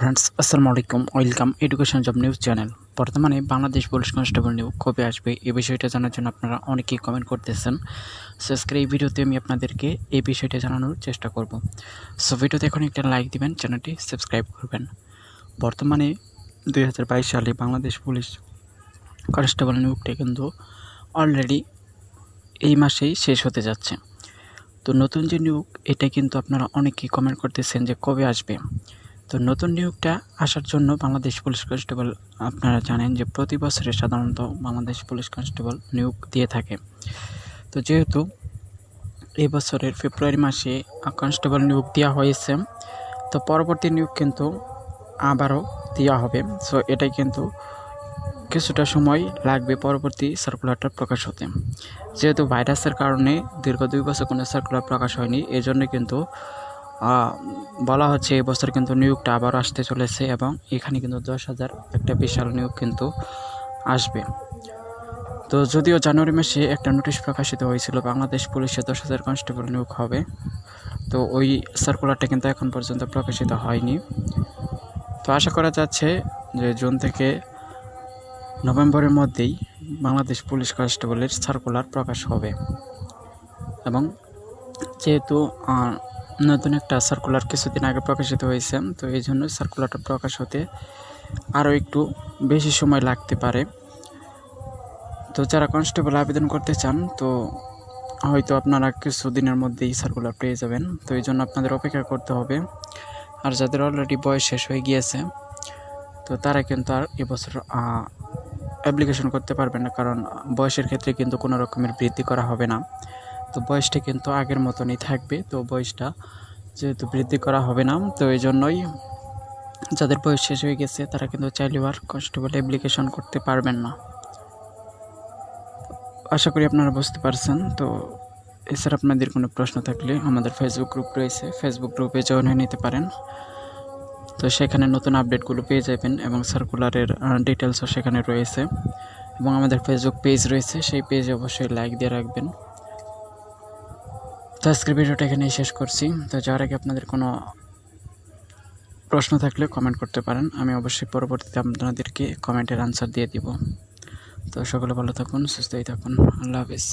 Friends আসসালামু আলাইকুম, welcome education job news channel. বর্তমানে বাংলাদেশ পুলিশ কনস্টেবল নিয়োগ কবে আসবে এই বিষয়টা জানার জন্য আপনারা অনেকেই কমেন্ট করতেছেন। সো আজকের এই ভিডিওতে আমি আপনাদেরকে এই বিষয়টা জানানোর চেষ্টা করব। সো ভিডিওতে এখন একটা লাইক দিবেন, চ্যানেলটি সাবস্ক্রাইব করবেন। বর্তমানে 2022 সালে বাংলাদেশ পুলিশ কনস্টেবল নিয়োগটা কিন্তু অলরেডি এই মাসেই শেষ হতে যাচ্ছে। তো নতুন যে নিয়োগ এটা কিন্তু আপনারা অনেকেই কমেন্ট করতেছেন যে কবে আসবে। তো নতুন নিয়োগটা আসার জন্য বাংলাদেশ পুলিশ কনস্টেবল আপনারা জানেন যে প্রতি বছরে সাধারণত বাংলাদেশ পুলিশ কনস্টেবল নিয়োগ দিয়ে থাকে। তো যেহেতু এই বছরের ফেব্রুয়ারি মাসে কনস্টেবল নিয়োগ দেওয়া হয়েছে, তো পরবর্তী নিয়োগ কিন্তু আবারও দেওয়া হবে। সো এটাই কিন্তু কিছুটা সময় লাগবে পরবর্তী সার্কুলারটা প্রকাশ হতে। যেহেতু ভাইরাসের কারণে দীর্ঘ 2 বছর কোনো সার্কুলার প্রকাশ হয়নি, এজন্য কিন্তু বলা হচ্ছে এবছর কিন্তু নিয়োগটা আবার আসতে চলেছে এবং এখানে কিন্তু 10,000 একটা বিশাল নিয়োগ কিন্তু আসবে। তো যদিও জানুয়ারি মাসে একটা নোটিশ প্রকাশিত হয়েছিল বাংলাদেশ পুলিশে 10,000 কনস্টেবল নিয়োগ হবে, তো ওই সার্কুলারটা কিন্তু এখন পর্যন্ত প্রকাশিত হয়নি। তো আশা করা যাচ্ছে যে জুন থেকে নভেম্বরের মধ্যেই বাংলাদেশ পুলিশ কনস্টেবলের সার্কুলার প্রকাশ হবে। এবং যেহেতু নতুন একটা সার্কুলার কিছুদিন আগে প্রকাশিত হয়েছে, তো এই জন্য সার্কুলারটা প্রকাশ হতে আরও একটু বেশি সময় লাগতে পারে। তো যারা কনস্টেবল আবেদন করতে চান, তো হয়তো আপনারা কিছুদিনের মধ্যেই সার্কুলার পেয়ে যাবেন। তো এই জন্য আপনাদের অপেক্ষা করতে হবে। আর যাদের অলরেডি বয়স শেষ হয়ে গিয়েছে, তো তারা কিন্তু আর এবছর অ্যাপ্লিকেশন করতে পারবেন না, কারণ বয়সের ক্ষেত্রে কিন্তু কোনো রকমের বৃদ্ধি করা হবে না। তো বয়সটা কিন্তু আগের মতনই থাকবে। তো বয়সটা যেহেতু বৃদ্ধি করা হবে না, তো এই জন্যই যাদের বয়স শেষ হয়ে গেছে তারা কিন্তু চাইলেও আর কনস্টেবল অ্যাপ্লিকেশন করতে পারবেন না। আশা করি আপনারা বুঝতে পারছেন। তো এছাড়া আপনাদের কোনো প্রশ্ন থাকলে আমাদের ফেসবুক গ্রুপ রয়েছে, ফেসবুক গ্রুপে জয়েন হয়ে নিতে পারেন। তো সেখানে নতুন আপডেটগুলো পেয়ে যাবেন এবং সার্কুলারের ডিটেলসও সেখানে রয়েছে। এবং আমাদের ফেসবুক পেজ রয়েছে, সেই পেজে অবশ্যই লাইক দিয়ে রাখবেন। তো আজকের ভিডিওটা এখানেই শেষ করছি। তো যাওয়ার আগে আপনাদের কোনো প্রশ্ন থাকলে কমেন্ট করতে পারেন, আমি অবশ্যই পরবর্তীতে আপনাদেরকে কমেন্টের আনসার দিয়ে দিব। তো সকলে ভালো থাকুন, সুস্থই থাকুন, আল্লাহ হাফিজ।